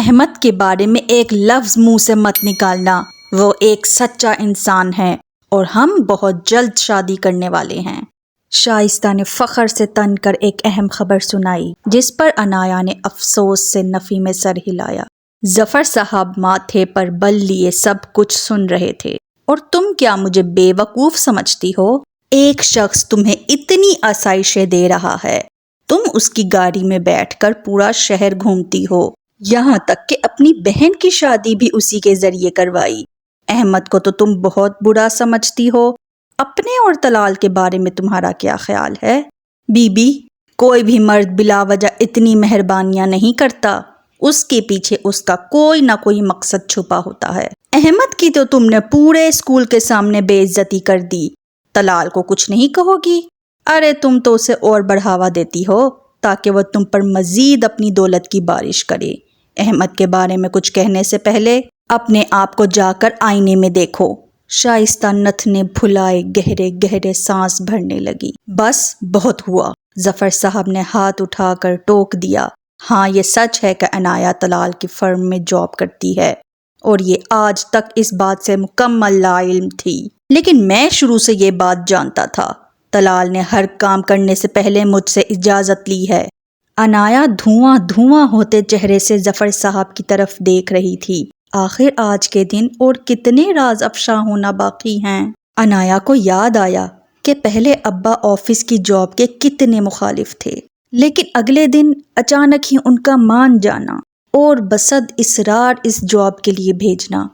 احمد کے بارے میں ایک لفظ منہ سے مت نکالنا، وہ ایک سچا انسان ہے اور ہم بہت جلد شادی کرنے والے ہیں۔ شائستہ نے فخر سے تن کر ایک اہم خبر سنائی، جس پر عنایا نے افسوس سے نفی میں سر ہلایا۔ ظفر صاحب ماتھے پر بل لیے سب کچھ سن رہے تھے۔ اور تم کیا مجھے بے وقوف سمجھتی ہو؟ ایک شخص تمہیں اتنی آسائشیں دے رہا ہے، تم اس کی گاڑی میں بیٹھ کر پورا شہر گھومتی ہو، یہاں تک کہ اپنی بہن کی شادی بھی اسی کے ذریعے کروائی۔ احمد کو تو تم بہت برا سمجھتی ہو، اپنے اور طلال کے بارے میں تمہارا کیا خیال ہے؟ بی بی، کوئی بھی مرد بلا وجہ اتنی مہربانیاں نہیں کرتا، اس کے پیچھے اس کا کوئی نہ کوئی مقصد چھپا ہوتا ہے۔ احمد کی تو تم نے پورے اسکول کے سامنے بے عزتی کر دی، طلال کو کچھ نہیں کہو گی؟ ارے تم تو اسے اور بڑھاوا دیتی ہو تاکہ وہ تم پر مزید اپنی دولت کی بارش کرے۔ احمد کے بارے میں کچھ کہنے سے پہلے اپنے آپ کو جا کر آئینے میں دیکھو۔ شائستہ نتھنے بھلائے گہرے گہرے سانس بھرنے لگی۔ بس بہت ہوا، ظفر صاحب نے ہاتھ اٹھا کر ٹوک دیا۔ ہاں، یہ سچ ہے کہ عنایا طلال کی فرم میں جاب کرتی ہے اور یہ آج تک اس بات سے مکمل لا علم تھی، لیکن میں شروع سے یہ بات جانتا تھا۔ طلال نے ہر کام کرنے سے پہلے مجھ سے اجازت لی ہے۔ عنایا دھواں دھواں ہوتے چہرے سے ظفر صاحب کی طرف دیکھ رہی تھی۔ آخر آج کے دن اور کتنے راز افشا ہونا باقی ہیں؟ عنایا کو یاد آیا کہ پہلے ابا آفس کی جاب کے کتنے مخالف تھے، لیکن اگلے دن اچانک ہی ان کا مان جانا اور بصد اصرار اس جاب کے لیے بھیجنا۔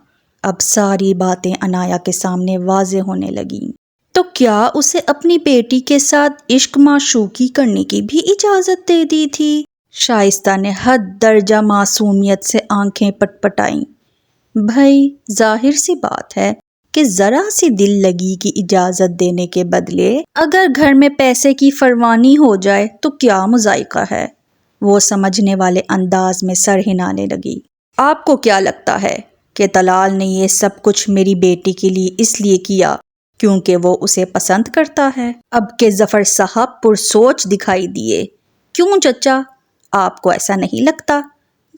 اب ساری باتیں عنایا کے سامنے واضح ہونے لگیں۔ تو کیا اسے اپنی بیٹی کے ساتھ عشق معشوقی کرنے کی بھی اجازت دے دی تھی؟ شائستہ نے حد درجہ معصومیت سے آنکھیں پٹ پٹائیں۔ بھائی، ظاہر سی بات ہے کہ ذرا سی دل لگی کی اجازت دینے کے بدلے اگر گھر میں پیسے کی فروانی ہو جائے تو کیا مذائقہ ہے؟ وہ سمجھنے والے انداز میں سر ہلانے لگی۔ آپ کو کیا لگتا ہے کہ طلال نے یہ سب کچھ میری بیٹی کے لیے اس لیے کیا کیونکہ وہ اسے پسند کرتا ہے؟ اب کہ ظفر صاحب پرسوچ دکھائی دیے۔ کیوں چچا، آپ کو ایسا نہیں لگتا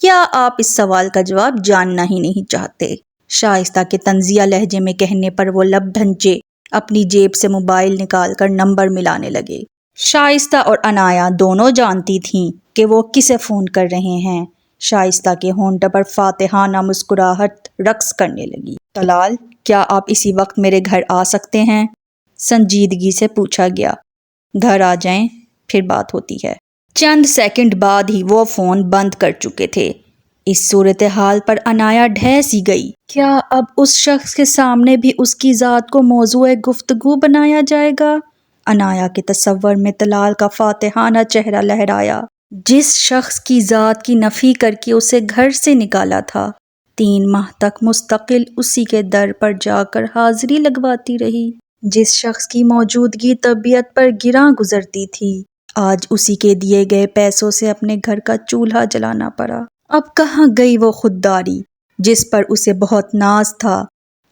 یا آپ اس سوال کا جواب جاننا ہی نہیں چاہتے؟ شائستہ کے طنزیہ لہجے میں کہنے پر وہ لب ڈھنچے اپنی جیب سے موبائل نکال کر نمبر ملانے لگے۔ شائستہ اور عنایا دونوں جانتی تھیں کہ وہ کسے فون کر رہے ہیں۔ شائستہ کے ہونٹ پر فاتحانہ مسکراہٹ رقص کرنے لگی۔ طلال، کیا آپ اسی وقت میرے گھر آ سکتے ہیں؟ سنجیدگی سے پوچھا گیا۔ گھر آ جائیں، پھر بات ہوتی ہے۔ چند سیکنڈ بعد ہی وہ فون بند کر چکے تھے۔ اس صورتحال پر عنایا ڈھہ سی گئی۔ کیا اب اس شخص کے سامنے بھی اس کی ذات کو موضوع گفتگو بنایا جائے گا؟ عنایا کے تصور میں طلال کا فاتحانہ چہرہ لہرایا، جس شخص کی ذات کی نفی کر کے اسے گھر سے نکالا تھا، 3 ماہ تک مستقل اسی کے در پر جا کر حاضری لگواتی رہی، جس شخص کی موجودگی طبیعت پر گراں گزرتی تھی، آج اسی کے دیے گئے پیسوں سے اپنے گھر کا چولہا جلانا پڑا۔ اب کہاں گئی وہ خودداری جس پر اسے بہت ناز تھا؟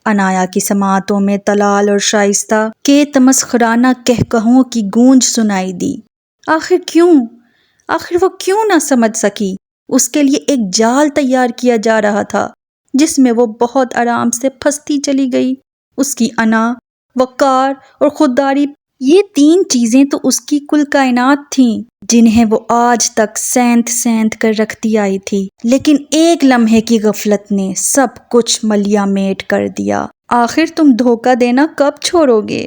عنایا کی سماعتوں میں طلال اور شائستہ کے تمسخرانہ کہکہوں کی گونج سنائی دی۔ آخر وہ کیوں نہ سمجھ سکی؟ اس کے لیے ایک جال تیار کیا جا رہا تھا جس میں وہ بہت آرام سے پھنستی چلی گئی۔ اس کی انا، وقار اور خودداری، یہ 3 چیزیں تو اس کی کل کائنات تھیں، جنہیں وہ آج تک سینت سینت کر رکھتی آئی تھی، لیکن ایک لمحے کی غفلت نے سب کچھ ملیا میٹ کر دیا۔ آخر تم دھوکہ دینا کب چھوڑو گے؟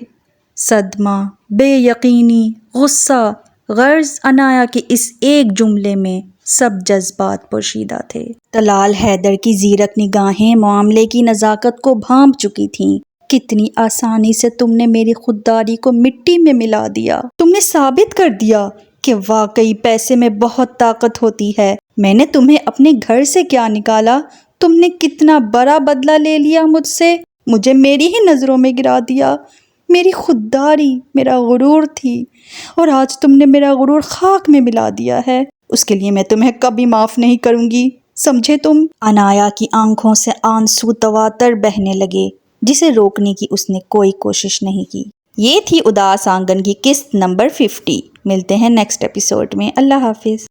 صدمہ، بے یقینی، غصہ، غرض عنایا کے اس ایک جملے میں سب جذبات پوشیدہ تھے۔ طلال حیدر کی زیرک نگاہیں معاملے کی نزاکت کو بھانپ چکی تھیں۔ کتنی آسانی سے تم نے میری خودداری کو مٹی میں ملا دیا۔ تم نے ثابت کر دیا کہ واقعی پیسے میں بہت طاقت ہوتی ہے۔ میں نے تمہیں اپنے گھر سے کیا نکالا، تم نے کتنا بڑا بدلہ لے لیا مجھ سے، مجھے میری ہی نظروں میں گرا دیا۔ میری خودداری میرا غرور تھی اور آج تم نے میرا غرور خاک میں ملا دیا ہے۔ اس کے لیے میں تمہیں کبھی معاف نہیں کروں گی، سمجھے تم؟ عنایا کی آنکھوں سے آنسو تواتر بہنے لگے، جسے روکنے کی اس نے کوئی کوشش نہیں کی۔ یہ تھی اداس آنگن کی قسط نمبر 50۔ ملتے ہیں نیکسٹ ایپیسوڈ میں۔ اللہ حافظ۔